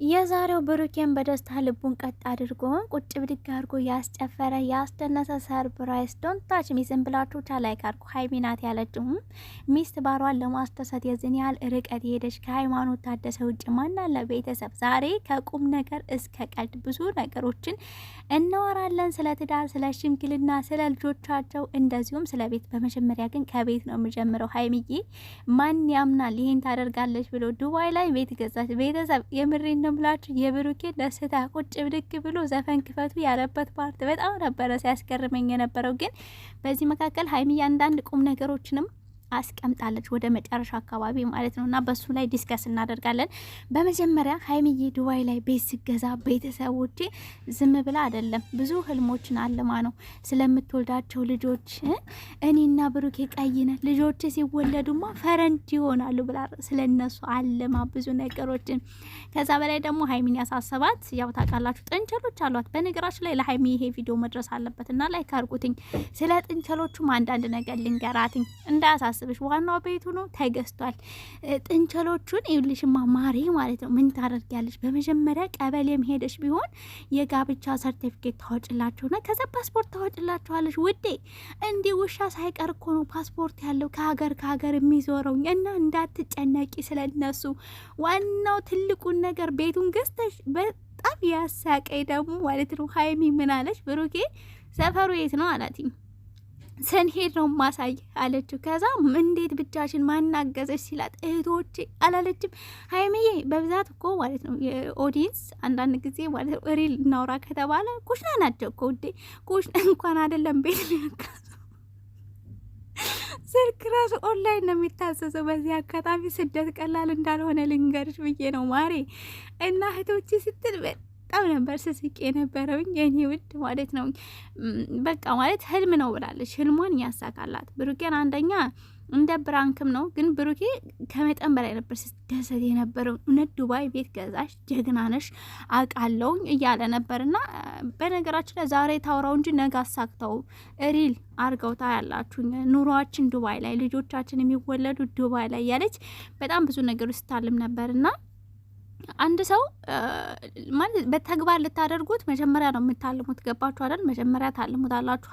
የዛሬው ብሩኬን በደስታ ልቡን ቀጥ አድርጎ ቁጭ ብድግ አድርጎ ያስጨፈረ ያስደነሰ ሰርፕራይዝ ዶንት ታች ሚ ዝም ብላችሁ ላይክ አድርጉ። ሀይሚ ናት ያለችው ሚስት ባሏን ለማስደሰት የዝን ያህል ርቀት የሄደች ከሃይማኖት ታደሰ ውጭ ማን አለ? ቤተሰብ ዛሬ ከቁም ነገር እስከ ቀልድ ብዙ ነገሮችን እናወራለን። ስለ ትዳር፣ ስለ ሽምግልና፣ ስለ ልጆቻቸው እንደዚሁም ስለ ቤት። በመጀመሪያ ግን ከቤት ነው የምጀምረው። ሀይሚዬ ማን ያምናል ይሄን ታደርጋለች ብሎ ዱባይ ላይ ቤት ገዛች። ቤተሰብ የምሬን ነው ብላችሁ የብሩኬ ደስታ ቁጭ ብድግ ብሎ ዘፈን ክፈቱ ያለበት ፓርት በጣም ነበረ ሲያስገርመኝ የነበረው። ግን በዚህ መካከል ሀይሚ አንዳንድ ቁም ነገሮችንም አስቀምጣለች ወደ መጨረሻ አካባቢ ማለት ነው። እና በሱ ላይ ዲስከስ እናደርጋለን። በመጀመሪያ ሀይሚዬ ዱባይ ላይ ቤት ስገዛ ቤተሰቦቼ ዝም ብላ አይደለም ብዙ ህልሞችን አልማ ነው ስለምትወልዳቸው ልጆች እኔና ብሩኬ ቀይነ ልጆች ሲወለዱማ ፈረንጅ ይሆናሉ ብላ ስለነሱ አልማ ብዙ ነገሮችን። ከዛ በላይ ደግሞ ሀይሚን ያሳሰባት ያው ታውቃላችሁ ጥንቸሎች አሏት። በነገራችን ላይ ለሀይሚ ይሄ ቪዲዮ መድረስ አለበት እና ላይ ካርጉትኝ ስለ ጥንቸሎቹም አንዳንድ ነገር ልንገራትኝ እንዳያሳስ ብሽ ዋናው ቤቱ ነው ተገዝቷል። ጥንቸሎቹን ይልሽማ ማሪ ማለት ነው። ምን ታደርጊያለሽ? በመጀመሪያ ቀበሌም ሄደሽ ቢሆን የጋብቻ ሰርቲፊኬት ታወጭላችሁና ከዛ ፓስፖርት ታወጭላችኋለሽ ውዴ። እንዲህ ውሻ ሳይቀር እኮ ነው ፓስፖርት ያለው ከሀገር የሚዞረው እና እንዳትጨነቂ ስለነሱ። ዋናው ትልቁን ነገር ቤቱን ገዝተሽ በጣም ያሳቀኝ ደግሞ ማለት ነው ሀይሚ ምን አለች? ብሩኬ ሰፈሩ የት ነው አላትኝ ስንሄድ ነው ማሳይ አለችው። ከዛ እንዴት ብቻሽን ማናገዘሽ ሲላት እህቶቼ አላለችም። ሀይሚዬ በብዛት እኮ ማለት ነው የኦዲየንስ አንዳንድ ጊዜ ማለት ነው ሪል እናውራ ከተባለ ኩሽና ናቸው እኮ ውዴ። ኩሽና እንኳን አይደለም ቤት ሊያካዙ ስልክ ራሱ ኦንላይን ነው የሚታዘዘው። በዚህ አጋጣሚ ስደት ቀላል እንዳልሆነ ልንገርሽ ብዬ ነው ማሬ። እና እህቶቼ ስትል በጣም ነበር ስስቅ የነበረውኝ የኔ ውድ ማለት ነው። በቃ ማለት ህልም ነው ብላለች። ህልሟን ያሳካላት ብሩኬን አንደኛ እንደ ብራንክም ነው ግን ብሩኬ ከመጠን በላይ ነበር ስደሰት የነበረው። እውነት ዱባይ ቤት ገዛሽ ጀግና ነሽ አውቃለሁ እያለ ነበርና በነገራችን ላይ ዛሬ ታውራው እንጂ ነገ አሳክተው ሪል አርገውታ ያላችሁ ኑሯችን ዱባይ ላይ ልጆቻችን የሚወለዱ ዱባይ ላይ ያለች በጣም ብዙ ነገሮች ስታልም ነበርና አንድ ሰው ማለት በተግባር ልታደርጉት መጀመሪያ ነው የምታልሙት። ገባችሁ አይደል? መጀመሪያ ታልሙታላችሁ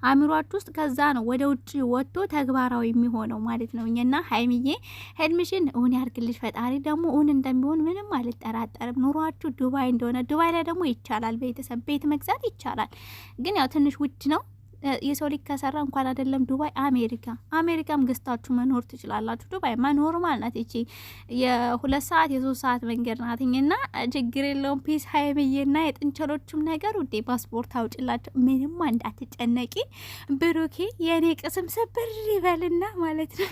አእምሯችሁ ውስጥ፣ ከዛ ነው ወደ ውጭ ወጥቶ ተግባራዊ የሚሆነው ማለት ነው። እና ሀይሚዬ ህልምሽን እውን ያርግልሽ ፈጣሪ። ደግሞ እውን እንደሚሆን ምንም አልጠራጠርም። ኑሯችሁ ዱባይ እንደሆነ ዱባይ ላይ ደግሞ ይቻላል፣ ቤተሰብ ቤት መግዛት ይቻላል። ግን ያው ትንሽ ውድ ነው። የሰው ልጅ ከሰራ እንኳን አይደለም ዱባይ አሜሪካም ገዝታችሁ መኖር ትችላላችሁ። ዱባይ ኖርማል ናት። እቺ የ2 ሰዓት የ3 ሰዓት መንገድ ናትኝና ችግር የለውም። ፒስ ሀይብዬና የጥንቸሎቹም ነገር ውዴ ፓስፖርት አውጭላቸው ምንም እንዳትጨነቂ። ብሩኬ የኔ ቅስም ስብር ይበልና ማለት ነው።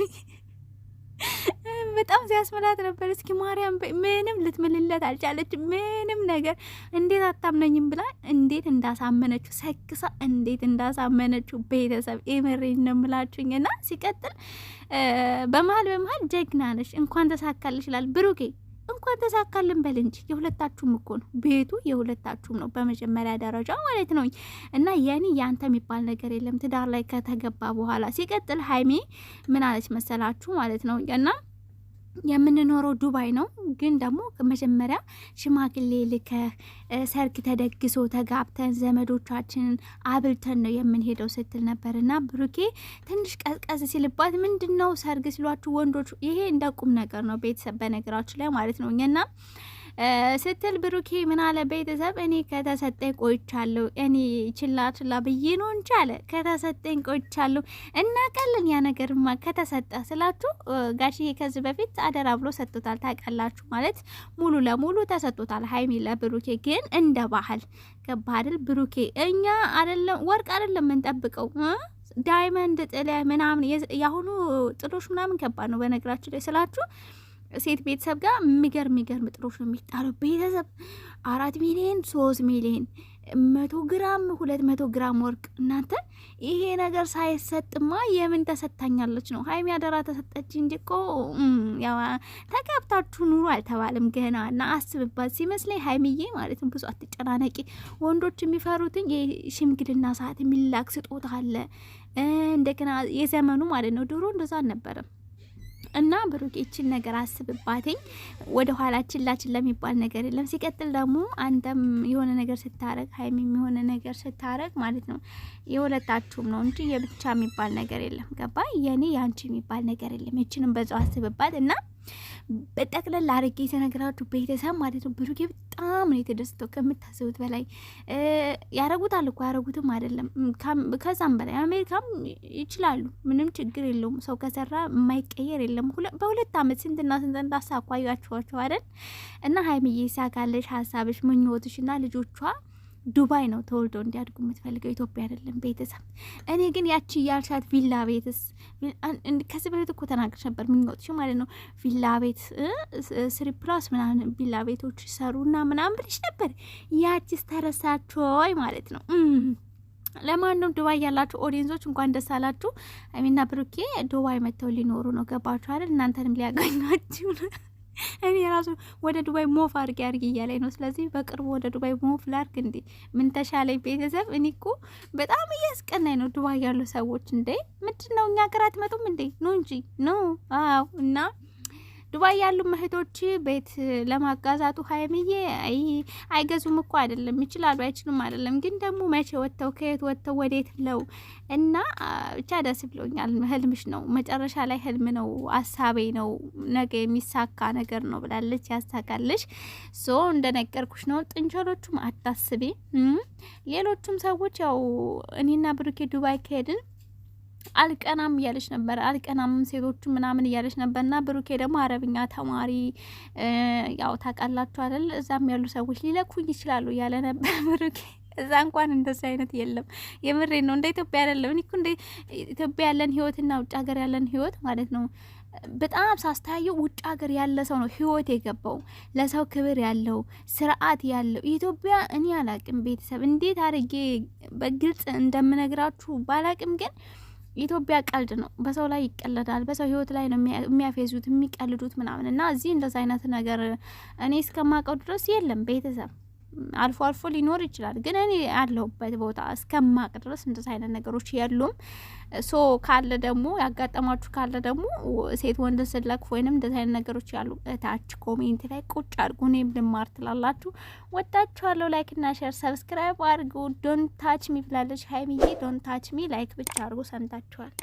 በጣም ሲያስመላት ነበር። እስኪ ማርያም ምንም ልትምልለት አልቻለች። ምንም ነገር እንዴት አታምነኝም ብላ እንዴት እንዳሳመነችው ሰክሳ እንዴት እንዳሳመነችው ቤተሰብ ኤመሬን ነው የምላችሁኝ። እና ሲቀጥል በመሀል ጀግና ነሽ እንኳን ተሳካልሽ ይላል ብሩኬ። እንኳን ተሳካልን በል እንጂ የሁለታችሁም እኮ ነው ቤቱ የሁለታችሁም ነው በመጀመሪያ ደረጃ ማለት ነው። እና የኔ ያንተ የሚባል ነገር የለም ትዳር ላይ ከተገባ በኋላ። ሲቀጥል ሀይሚ ምን አለች መሰላችሁ ማለት ነው እና የምንኖረው ዱባይ ነው፣ ግን ደግሞ መጀመሪያ ሽማግሌ ልከህ ሰርግ ተደግሶ ተጋብተን ዘመዶቻችንን አብልተን ነው የምንሄደው ስትል ነበርና ብሩኬ ትንሽ ቀዝቀዝ ሲልባት ምንድነው ሰርግ ሲሏችሁ ወንዶች ይሄ እንደ ቁም ነገር ነው ቤተሰብ በነገራችሁ ላይ ማለት ነው እና ስትል ብሩኬ ምን አለ ቤተሰብ እኔ ከተሰጠኝ ቆይቻለሁ። እኔ ችላ ብዬ ነው እንጂ አለ ከተሰጠኝ ቆይቻለሁ። እና ቀልን ያ ነገርማ ከተሰጠ ስላችሁ ጋሽዬ ከዚህ በፊት አደራ ብሎ ሰጥቶታል። ታውቃላችሁ ማለት ሙሉ ለሙሉ ተሰጥቶታል ሀይሚ ለብሩኬ። ግን እንደ ባህል ገባ አይደል ብሩኬ እኛ አይደለም ወርቅ አይደለም የምንጠብቀው ዳይመንድ ጥለ ምናምን ያሁኑ ጥሎሽ ምናምን ከባድ ነው በነገራችሁ ላይ ስላችሁ ሴት ቤተሰብ ጋር የሚገርም ጥሮች ነው የሚጣለው። ቤተሰብ 4 ሚሊዮን 3 ሚሊዮን 100 ግራም 200 ግራም ወርቅ። እናንተ ይሄ ነገር ሳይሰጥማ የምን ተሰጥታኛለች ነው? ሀይሚ አደራ ተሰጠች እንጂ እኮ ያው ተጋብታችሁ ኑሩ አልተባለም ገና። እና አስብባት ሲመስለኝ ሀይሚዬ ማለት ነው። ብዙ አትጨናነቂ። ወንዶች የሚፈሩትን የሽምግልና ሰዓት የሚላክ ስጦታ አለ እንደገና የዘመኑ ማለት ነው። ድሮ እንደዛ አልነበረም። እና ብሩክ ይችን ነገር አስብባትኝ። ወደ ኋላችን ላችን ለሚባል ነገር የለም። ሲቀጥል ደግሞ አንተም የሆነ ነገር ስታረግ ሀይሚም የሆነ ነገር ስታረግ ማለት ነው የሁለታችሁም ነው እንጂ የብቻ የሚባል ነገር የለም። ገባ? የኔ ያንቺ የሚባል ነገር የለም። ይችንም በዛው አስብባት እና በጠቅለል አድርጌ የተነገራችሁ ቤተሰብ ማለት ነው ብሩኬ በጣም ነው የተደስተው ከምታስቡት በላይ። ያረጉታል እኮ ያረጉትም አይደለም ከዛም በላይ አሜሪካም ይችላሉ፣ ምንም ችግር የለውም። ሰው ከሰራ የማይቀየር የለም። በሁለት አመት ስንትና ስንት እንዳሳኳያችኋቸው አይደል? እና ሀይሚዬ ይሳካለሽ ሀሳብሽ፣ ምኞትሽ እና ልጆቿ ዱባይ ነው ተወልደው እንዲያድጉ የምትፈልገው ኢትዮጵያ አይደለም። ቤተሰብ እኔ ግን ያቺ ያልሻት ቪላ ቤትስ ከዚህ በፊት እኮ ተናግረሽ ነበር ምኞትሽ ማለት ነው። ቪላ ቤት 3+ ምናምን ቪላ ቤቶች ሰሩና ምናምን ብለሽ ነበር። ያቺስ ተረሳችኋይ ማለት ነው። ለማንም ዱባይ ያላችሁ ኦዲየንሶች እንኳን ደስ አላችሁ። ሀይሚና ብሩኬ ዱባይ መጥተው ሊኖሩ ነው። ገባችሁ አይደል? እናንተንም ሊያገኟችሁ ነው። እኔ ራሱ ወደ ዱባይ ሞፍ አድርጊ እያለኝ ነው። ስለዚህ በቅርቡ ወደ ዱባይ ሞፍ ላርግ እንዴ? ምን ተሻለኝ ቤተሰብ? እኔ እኮ በጣም እያስቀናኝ ነው ዱባይ ያሉ ሰዎች። እንዴ ምንድን ነው እኛ ሀገር አትመጡም እንዴ? ነው እንጂ ነው። አዎ እና ዱባይ ያሉ እህቶች ቤት ለማጋዛቱ ሀይሚዬ አይገዙም እኮ አይደለም፣ ይችላሉ አይችሉም አይደለም። ግን ደግሞ መቼ ወጥተው ከየት ወጥተው ወዴት ለው እና ብቻ ደስ ብሎኛል። ህልምሽ ነው መጨረሻ ላይ ህልም ነው አሳቤ ነው ነገ የሚሳካ ነገር ነው ብላለች። ያሳካልሽ። ሶ እንደነገርኩሽ ነው። ጥንቸሎቹም አታስቢ። ሌሎቹም ሰዎች ያው እኔና ብሩኬ ዱባይ ከሄድን አልቀናም እያለች ነበር። አልቀናም ሴቶቹ ምናምን እያለች ነበርና ብሩኬ ደግሞ አረብኛ ተማሪ ያው ታውቃላችሁ አይደል? እዛም ያሉ ሰዎች ሊለኩኝ ይችላሉ እያለ ነበር ብሩኬ። እዛ እንኳን እንደዚህ አይነት የለም። የምሬ ነው። እንደ ኢትዮጵያ አይደለም። እኔ እኮ እንደ ኢትዮጵያ ያለን ህይወትና ውጭ ሀገር ያለን ህይወት ማለት ነው በጣም ሳስታየው ውጭ ሀገር ያለ ሰው ነው ህይወት የገባው ለሰው ክብር ያለው ስርዓት ያለው። ኢትዮጵያ እኔ አላቅም ቤተሰብ እንዴት አድርጌ በግልጽ እንደምነግራችሁ ባላቅም ግን ኢትዮጵያ ቀልድ ነው። በሰው ላይ ይቀለዳል። በሰው ህይወት ላይ ነው የሚያፌዙት የሚቀልዱት ምናምን እና እዚህ እንደዛ አይነት ነገር እኔ እስከማውቀው ድረስ የለም ቤተሰብ። አልፎ አልፎ ሊኖር ይችላል፣ ግን እኔ ያለሁበት ቦታ እስከማቅ ድረስ እንደዛ አይነት ነገሮች የሉም። ሶ ካለ ደግሞ ያጋጠማችሁ ካለ ደግሞ ሴት ወንድ ስለክ ወይንም እንደዛ አይነት ነገሮች ያሉ እታች ኮሜንት ላይ ቁጭ አድርጉ። እኔም ልማር ትላላችሁ። ወጣችኋለሁ። ላይክ እና ሼር ሰብስክራይብ አድርጉ። ዶንት ታች ሚ ብላለች ሀይሚዬ። ዶንት ታች ሚ ላይክ ብቻ አድርጉ። ሰምታችኋል።